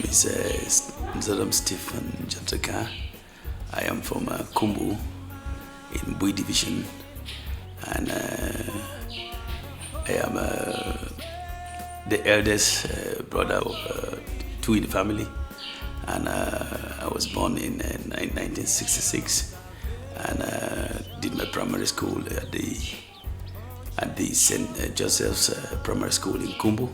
is Nzadam Stephen Jataka. I am from Kumbu in Bui Division, and I am the eldest brother of two in the family, and I was born in 1966, and did my primary school at the St. Joseph's Primary School in Kumbu.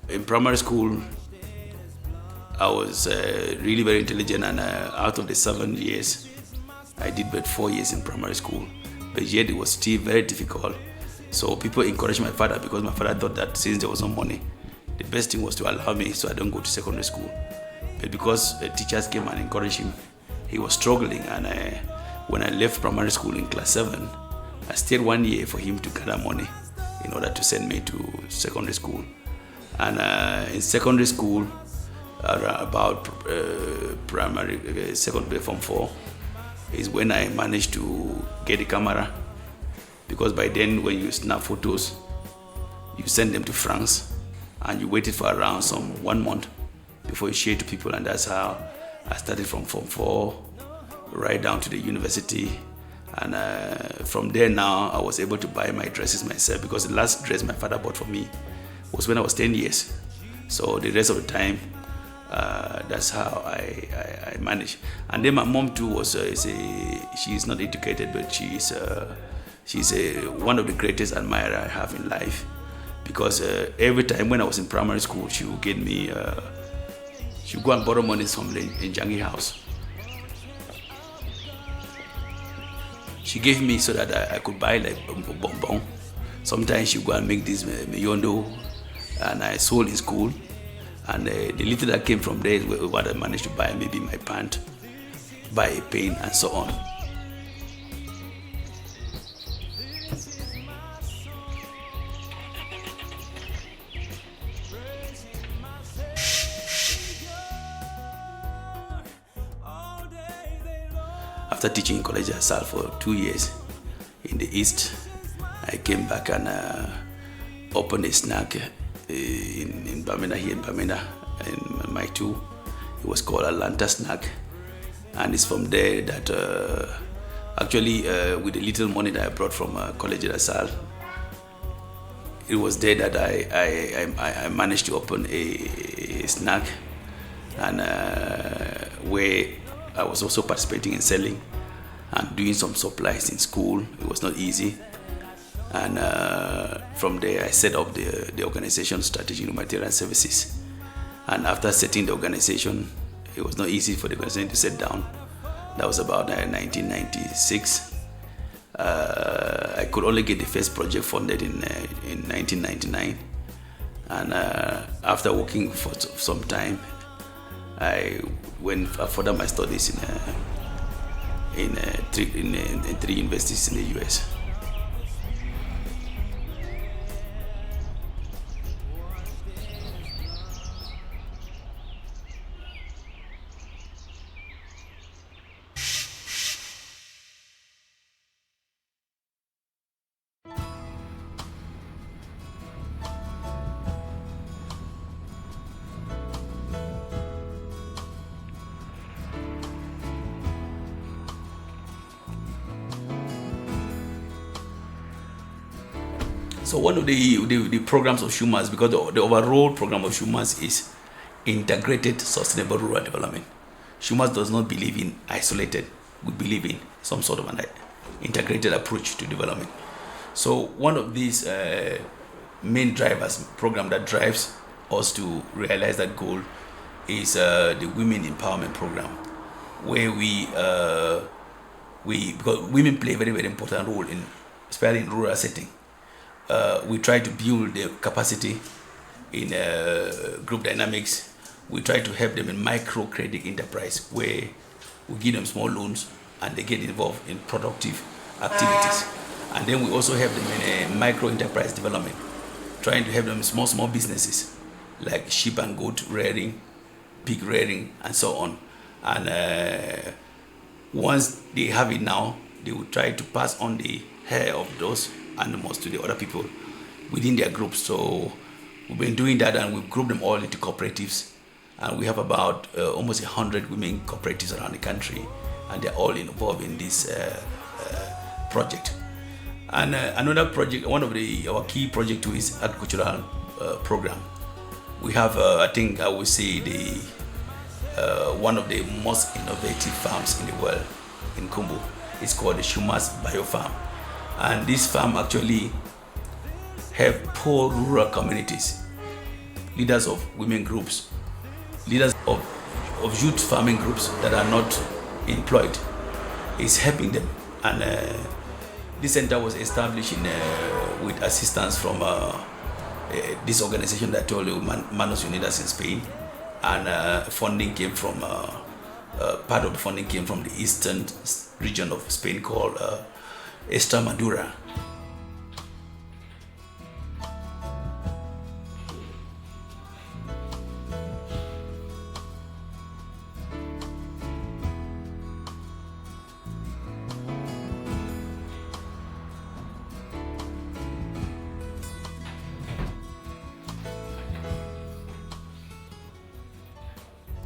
In primary school, I was really very intelligent, and out of the 7 years, I did but 4 years in primary school. But yet it was still very difficult. So people encouraged my father, because my father thought that since there was no money, the best thing was to allow me so I don't go to secondary school. But because teachers came and encouraged him, he was struggling, and when I left primary school in class 7, I stayed 1 year for him to gather money in order to send me to secondary school. And in secondary school, about secondary form 4, is when I managed to get a camera, because by then when you snap photos, you send them to France, and you waited for around 1 month before you share to people, and that's how I started from form 4 right down to the university. And from there now, I was able to buy my dresses myself, because the last dress my father bought for me was when I was 10 years. So the rest of the time, that's how I managed. And then my mom too was she's not educated, but she's one of the greatest admirer I have in life, because every time when I was in primary school, she would get me, she would go and borrow money from the Njangi house. She gave me so that I could buy like bonbon. Sometimes she would go and make this miyondo, and I sold in school. And the little that came from there is what I managed to buy, maybe my pant, buy a pen, and so on. After teaching in College of Sal for 2 years in the East, I came back and opened a snack in Bamenda, here in Bamenda, in my two. It was called Atlanta Snack, and it's from there that actually with the little money that I brought from College of Sal, it was there that I managed to open a snack, and where I was also participating in selling and doing some supplies in school. It was not easy. And from there, I set up the organization, Strategic Humanitarian Services. And after setting the organization, it was not easy for the organization to set down. That was about 1996. I could only get the first project funded in 1999. And after working for some time, I went further my studies in 3 universities in the US. So one of the programs of Shumas, because the overall program of Shumas is integrated sustainable rural development. Shumas does not believe in isolated. We believe in some sort of an integrated approach to development. So one of these main drivers, program that drives us to realize that goal, is the Women Empowerment Program, where because women play a very, very important role especially in rural setting. We try to build their capacity in group dynamics. We try to help them in microcredit enterprise, where we give them small loans and they get involved in productive activities. And then we also help them in micro enterprise development, trying to help them in small businesses like sheep and goat rearing, pig rearing, and so on. And once they have it now, they will try to pass on the hair of those animals to the other people. within their groups. So we've been doing that, and we've grouped them all into cooperatives. And we have about almost 100 women cooperatives around the country, and they're all involved in this project. And another project, our key project too, is agricultural program. We have, I think I would say, one of the most innovative farms in the world in Kumbu. It's called the Shumas Biofarm. And this farm actually have poor rural communities, leaders of women groups, leaders of youth farming groups that are not employed. It's helping them. And this center was established with assistance from this organization that I told you, Manos Unidas in Spain. And funding came from, part of the funding came from the eastern region of Spain called Extremadura.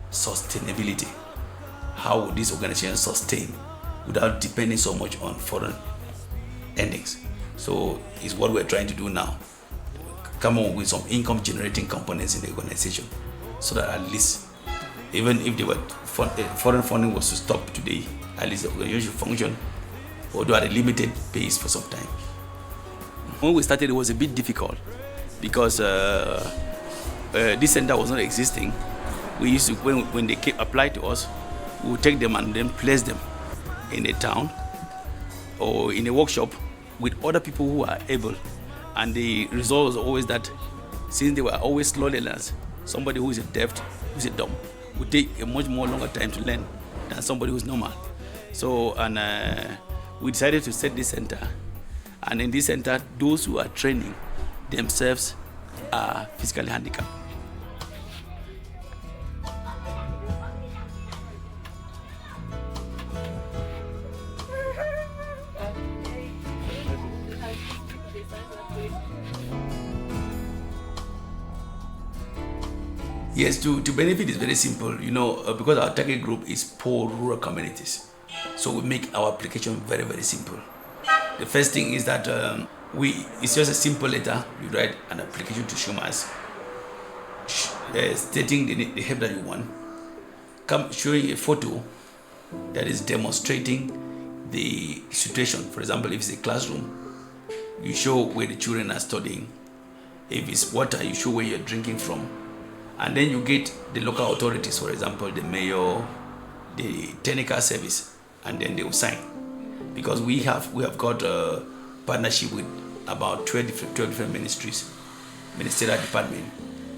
Sustainability. How would this organization sustain without depending so much on foreign earnings? So it's what we're trying to do now. Come up with some income generating components in the organization, so that at least, even if foreign funding was to stop today, at least the organization should function, although at a limited pace for some time. When we started, it was a bit difficult because this center was not existing. We used to, when they apply to us, we would take them and then place them in a town or in a workshop with other people who are able. And the result was always that, since they were always slow learners, somebody who is deaf, who is dumb, would take a much more longer time to learn than somebody who's normal. So, and we decided to set this center. And in this center, those who are training themselves are physically handicapped. Yes, to benefit is very simple, because our target group is poor rural communities. So we make our application very, very simple. The first thing is that it's just a simple letter. You write an application to Shumas, stating the help that you want, showing a photo that is demonstrating the situation. For example, if it's a classroom, you show where the children are studying. If it's water, you show where you're drinking from. And then you get the local authorities, for example, the mayor, the technical service, and then they will sign. Because we have got a partnership with about 12 different ministries, ministerial department.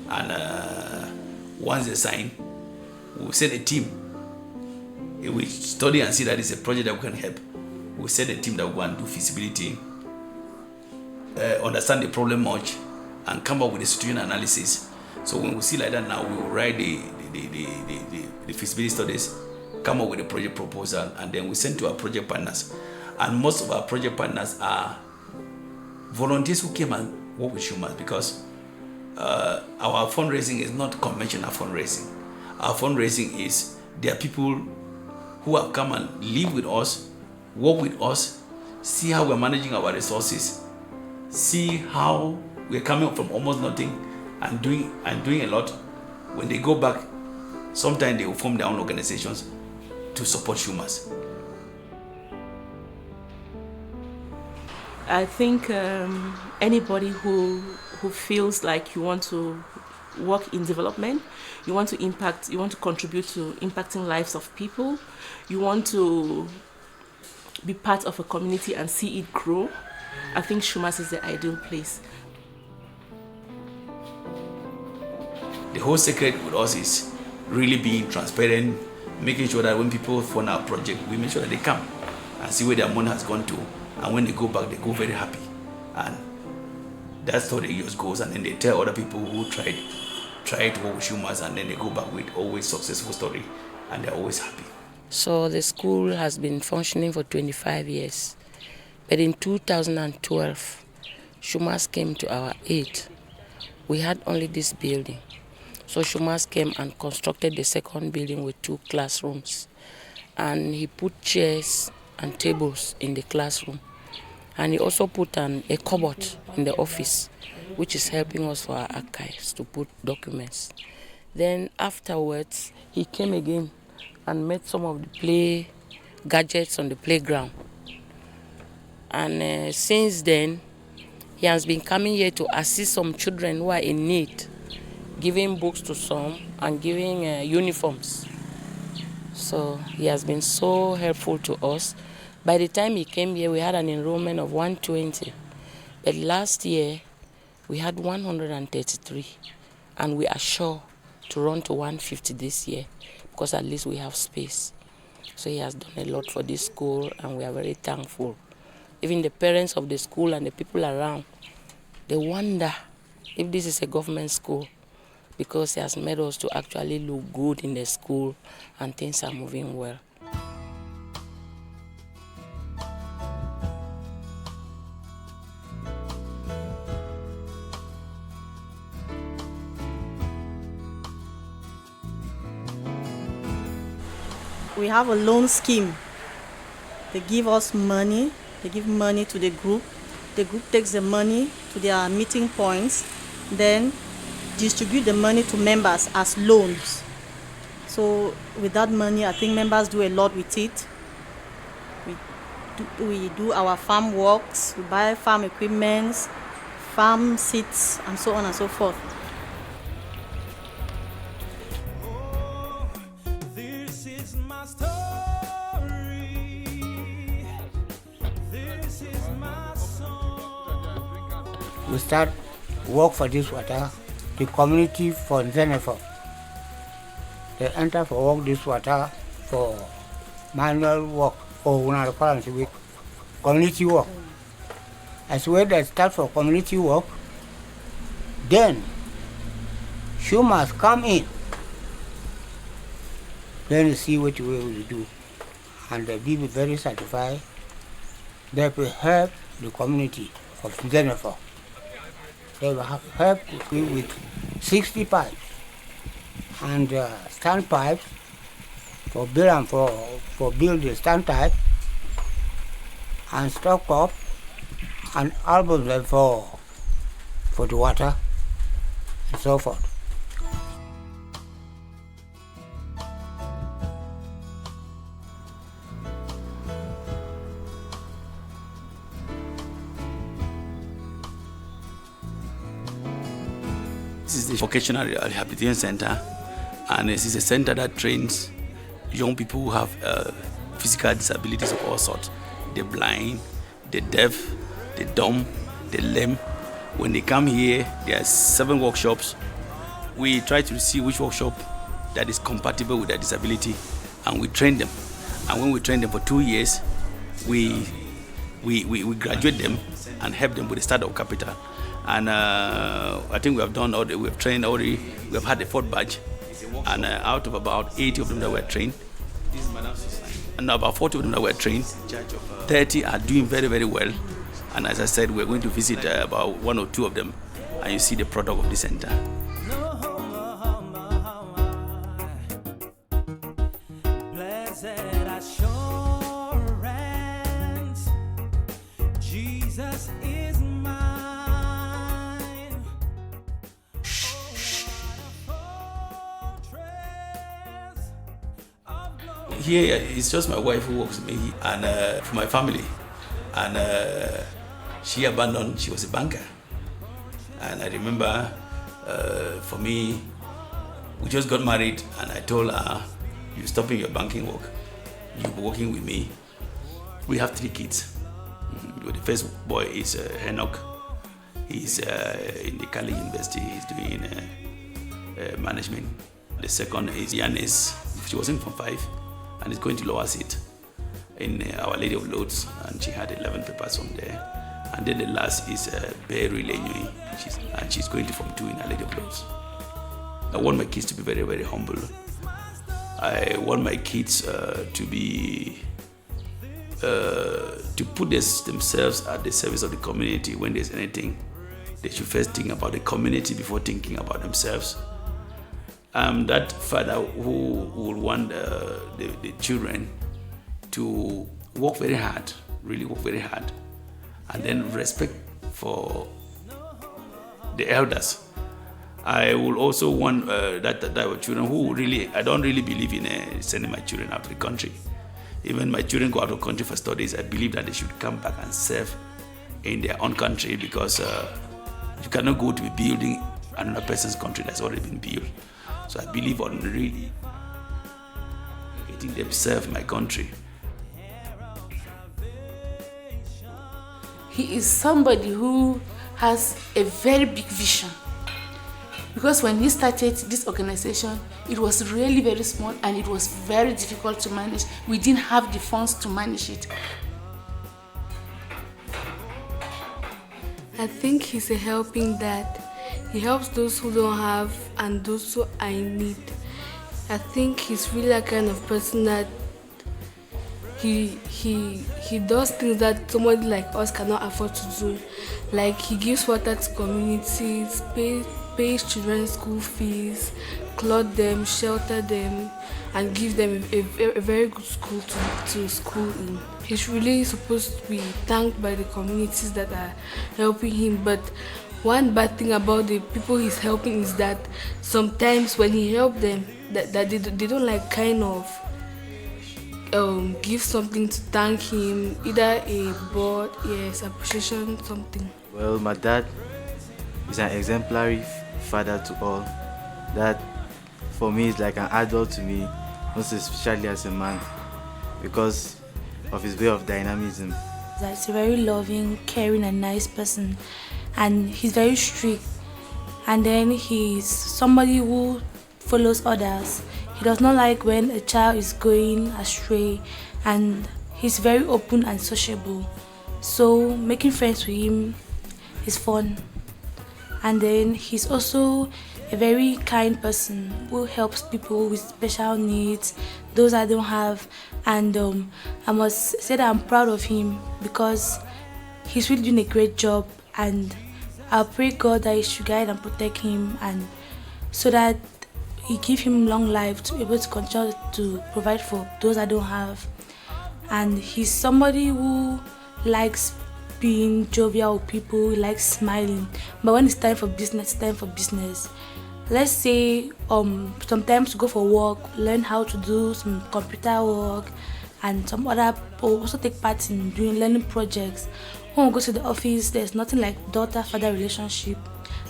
And once they sign, we'll send a team. If we study and see that it's a project that we can help, we'll send a team that will go and do feasibility, understand the problem much, and come up with a situation analysis. So when we see like that now, we will write the feasibility studies, come up with a project proposal, and then we send to our project partners. And most of our project partners are volunteers who came and work with Shumas, because our fundraising is not conventional fundraising. Our fundraising is, there are people who have come and live with us, work with us, see how we're managing our resources, see how we're coming up from almost nothing and doing a lot. When they go back, sometimes they will form their own organizations to support Shumas. I think anybody who feels like you want to work in development, you want to impact, you want to contribute to impacting lives of people, you want to be part of a community and see it grow, I think Shumas is the ideal place. The whole secret with us is really being transparent, making sure that when people fund our project, we make sure that they come and see where their money has gone to. And when they go back, they go very happy. And that's how the years goes. And then they tell other people who tried to work with Shumas, and then they go back with always successful story, and they're always happy. So the school has been functioning for 25 years. But in 2012, Shumas came to our aid. We had only this building. So Shumas came and constructed the second building with 2 classrooms. And he put chairs and tables in the classroom. And he also put a cupboard in the office, which is helping us for our archives to put documents. Then afterwards, he came again and met some of the play gadgets on the playground. And since then, he has been coming here to assist some children who are in need, giving books to some and giving uniforms. So he has been so helpful to us. By the time he came here, we had an enrollment of 120. But last year, we had 133. And we are sure to run to 150 this year, because at least we have space. So he has done a lot for this school, and we are very thankful. Even the parents of the school and the people around, they wonder if this is a government school, because he has made us to actually look good in the school and things are moving well. We have a loan scheme. They give us money. They give money to the group. The group takes the money to their meeting points, then distribute the money to members as loans. So with that money, I think members do a lot with it. We do our farm works, we buy farm equipment, farm seeds, and so on and so forth. We start work for this water, the community for Zenefo. They enter for work this water for manual work or with community work. As well they start for community work, then Shumas come in. Then you see what we will do. And they be very satisfied. They will help the community of Zenefo. They will have help with 60 pipes and stand pipes for build the stand pipe and stock up and album them for the water and so forth. This is the Vocational Rehabilitation Center, and this is a center that trains young people who have physical disabilities of all sorts. The blind, the deaf, the dumb, the lame. When they come here, there are 7 workshops. We try to see which workshop that is compatible with their disability, and we train them. And when we train them for 2 years, we graduate them and help them with the startup capital. And I think we have trained already, we have had the 4th batch. And out of about 80 of them that were trained, and about 40 of them that were trained, 30 are doing very, very well. And as I said, we're going to visit about 1 or 2 of them, and you see the product of the center. Jesus is mine. Here it's just my wife who works with me, and for my family. And she abandoned, she was a banker. And I remember for me, we just got married, and I told her, you're stopping your banking work, you'll be working with me. We have 3 kids. The first boy is Enoch. He's in the Kali University, he's doing management. The second is Yanis, she was in Form 5, and is going to lower seat in Our Lady of Lourdes, and she had 11 papers from there. And then the last is Berry Lenyui, and she's going to Form 2 in Our Lady of Lourdes. I want my kids to be very, very humble. I want my kids to be to put themselves at the service of the community. When there's anything, they should first think about the community before thinking about themselves. That father who would want the children to work very hard, really work very hard, and then respect for the elders. I will also want that type of children who really, I don't really believe in sending my children out of the country. Even my children go out of the country for studies, I believe that they should come back and serve in their own country, because you cannot go to be building another person's country that's already been built. So I believe on really letting them serve my country. He is somebody who has a very big vision. Because when he started this organization, it was really very small and it was very difficult to manage. We didn't have the funds to manage it. I think he's a helping dad. He helps those who don't have and those who are in need. I think he's really a kind of person that he does things that somebody like us cannot afford to do. Like he gives water to communities, pays children's school fees, clothe them, shelter them, and give them a very good school to school in. He's really supposed to be thanked by the communities that are helping him. But one bad thing about the people he's helping is that sometimes when he helps them, that they don't like kind of give something to thank him, either a board, yes, appreciation, something. Well, my dad is an exemplary father to all. That for me is like an adult to me, most especially as a man, because of his way of dynamism. He's a very loving, caring and nice person, and he's very strict, and then he's somebody who follows others. He does not like when a child is going astray, and he's very open and sociable, so making friends with him is fun. And then he's also a very kind person who helps people with special needs, those I don't have. And I must say that I'm proud of him because he's really doing a great job, and I pray God that he should guide and protect him, and so that he give him long life to be able to continue to provide for those I don't have. And he's somebody who likes being jovial with people, he likes smiling. But when it's time for business, it's time for business. Let's say sometimes go for work, learn how to do some computer work and some other, also take part in doing learning projects. When we go to the office, there's nothing like daughter-father relationship.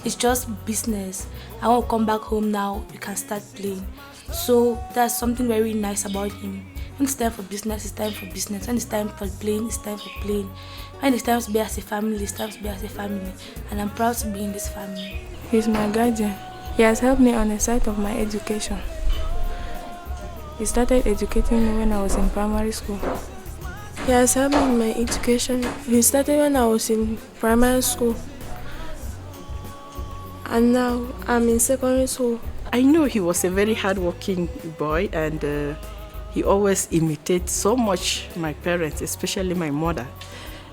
It's just business. I want to come back home now, we can start playing. So that's something very nice about him. When it's time for business, it's time for business. When it's time for playing, it's time for playing. When it's time to be as a family, it's time to be as a family. And I'm proud to be in this family. He's my guardian. He has helped me on the side of my education. He started educating me when I was in primary school. He has helped me in my education. He started when I was in primary school. And now I'm in secondary school. I know he was a very hardworking boy, and he always imitated so much my parents, especially my mother.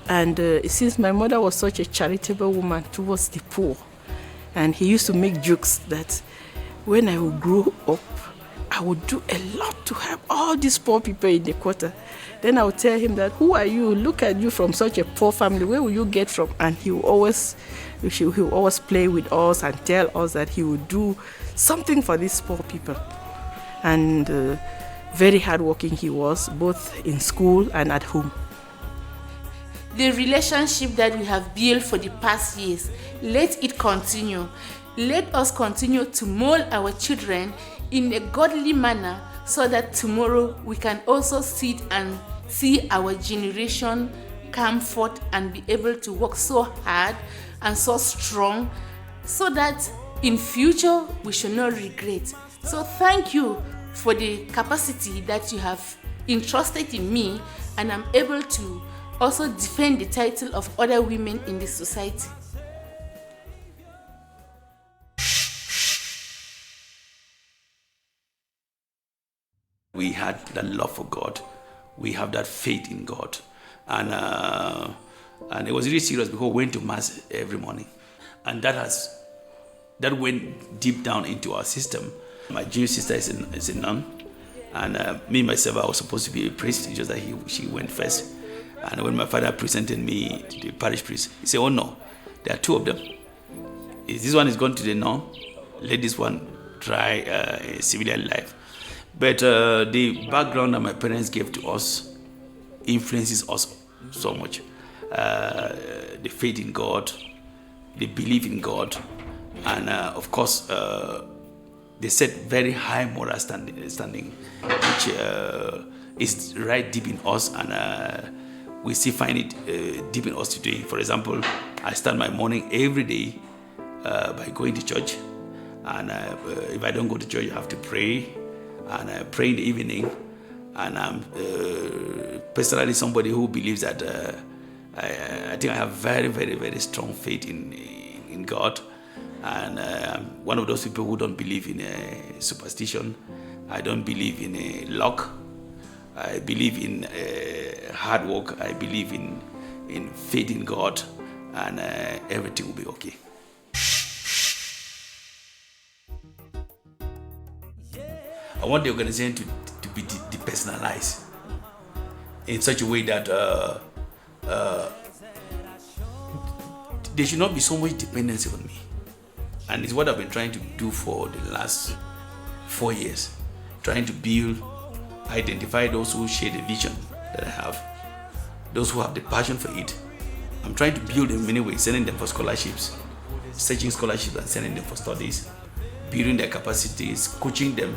And since my mother was such a charitable woman towards the poor, and he used to make jokes that when I would grow up, I would do a lot to help all these poor people in the quarter. Then I would tell him that, who are you? Look at you from such a poor family. Where will you get from? And he will always play with us and tell us that he would do something for these poor people. And very hardworking he was, both in school and at home. The relationship that we have built for the past years, let it continue. Let us continue to mold our children in a godly manner so that tomorrow we can also sit and see our generation come forth and be able to work so hard and so strong so that in future we should not regret. So thank you for the capacity that you have entrusted in me, and I'm able to also defend the title of other women in this society. We had the love for God. we have that faith in God. And it was really serious because we went to Mass every morning. And that went deep down into our system. My junior sister is a nun. And me, myself, I was supposed to be a priest, just that she went first. And when my father presented me to the parish priest, he said, oh no, there are two of them. This one is going to the nun, let this one try a civilian life. But the background that my parents gave to us influences us so much. The faith in God, the belief in God, and of course, they set very high moral standing, which is right deep in us, and we still find it deep in us today. For example, I start my morning every day by going to church, and if I don't go to church, I have to pray, and I pray in the evening. And I'm personally somebody who believes that I think I have very, very, very strong faith in God. And I'm one of those people who don't believe in superstition. I don't believe in luck. I believe in hard work. I believe in faith in God, and everything will be okay. I want the organization to be depersonalized in such a way that there should not be so much dependency on me. And it's what I've been trying to do for the last 4 years, trying to build, identify those who share the vision that I have, those who have the passion for it. I'm trying to build them in many ways, sending them for scholarships, searching scholarships and sending them for studies, building their capacities, coaching them.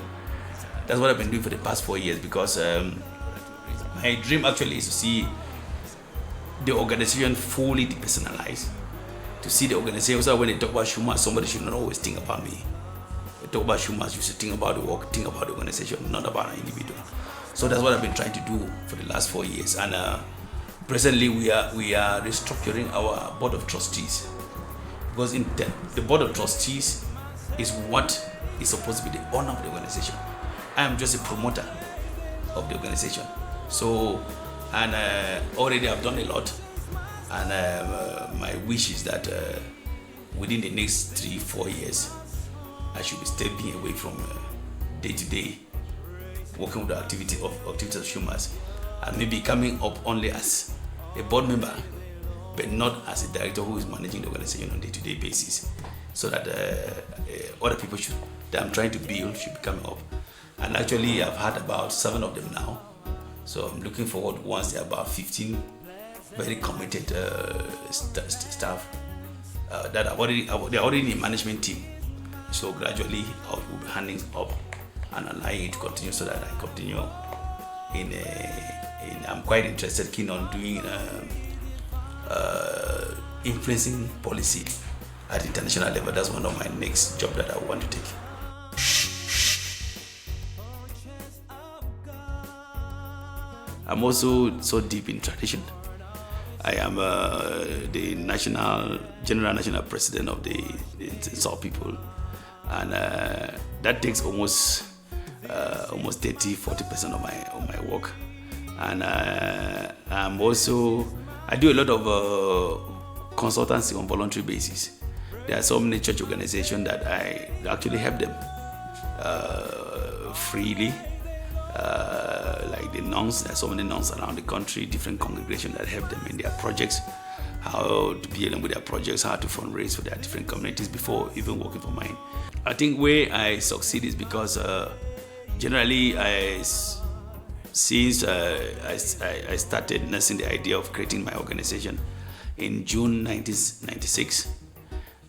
That's what I've been doing for the past 4 years, because my dream actually is to see the organization fully depersonalized. To see the organization, so when they talk about Schumann, somebody should not always think about me. They talk about Schumann, you should think about the work, think about the organization, not about an individual. So that's what I've been trying to do for the last 4 years. And presently we are restructuring our board of trustees, because in the board of trustees is what is supposed to be the owner of the organization. I am just a promoter of the organization. So, and already I've done a lot. And my wish is that within the next 3-4 years, I should be stepping away from day-to-day working with the activities of Schumann's, and maybe coming up only as a board member, but not as a director who is managing the organization on a day-to-day basis, so that other people that I'm trying to build should be coming up. And actually, I've had about 7 of them now, so I'm looking forward once there are about 15 very committed staff that are already in the management team. So gradually I will be handing up and allowing it to continue, so that I continue I'm quite keen on doing influencing policy at international level. That's one of my next job that I want to take. I'm also so deep in tradition. I am the general national president of the Sao people, and that takes almost 30-40% of my work. And I do a lot of consultancy on voluntary basis. There are so many church organizations that I actually help them freely. Like the nuns, there are so many nuns around the country, different congregations that help them in their projects, how to be along with their projects, how to fundraise for their different communities before even working for mine. I think where I succeed is because generally since I started nursing the idea of creating my organization in June 1996,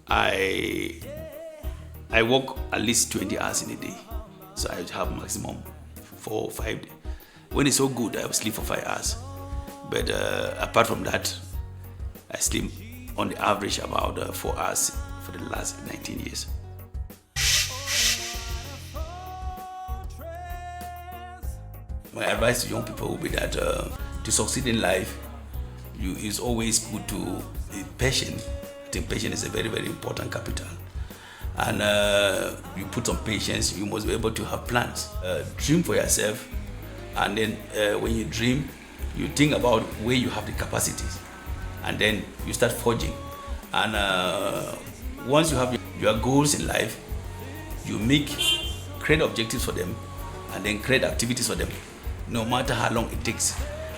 I work at least 20 hours in a day, so I have maximum 4 or 5 days. When it's so good, I will sleep for 5 hours. But apart from that, I sleep on the average about 4 hours for the last 19 years. My advice to young people will be that to succeed in life, it's always good to be patient. I think patience is a very, very important capital. And you put some patience, you must be able to have plans. Dream for yourself, And then when you dream, you think about where you have the capacities, and then you start forging. And once you have your goals in life, you create objectives for them, and then create activities for them, no matter how long it takes,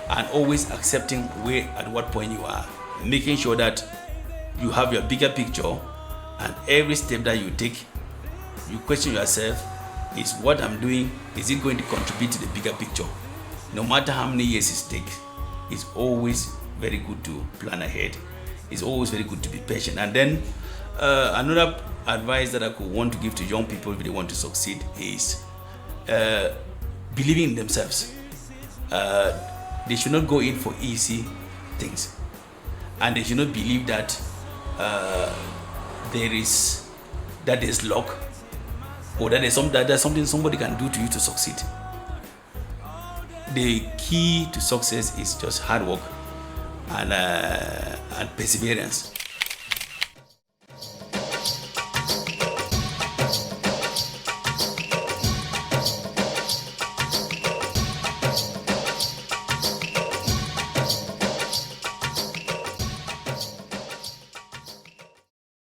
and always accepting where at what point you are, making sure that you have your bigger picture, and every step that you take, you question yourself, is what I'm doing, is it going to contribute to the bigger picture? No matter how many years it takes, it's always very good to plan ahead. It's always very good to be patient. And then another advice that I could want to give to young people if they want to succeed is believing in themselves. They should not go in for easy things, and they should not believe that there's luck, or that there's something somebody can do to you to succeed. The key to success is just hard work and perseverance.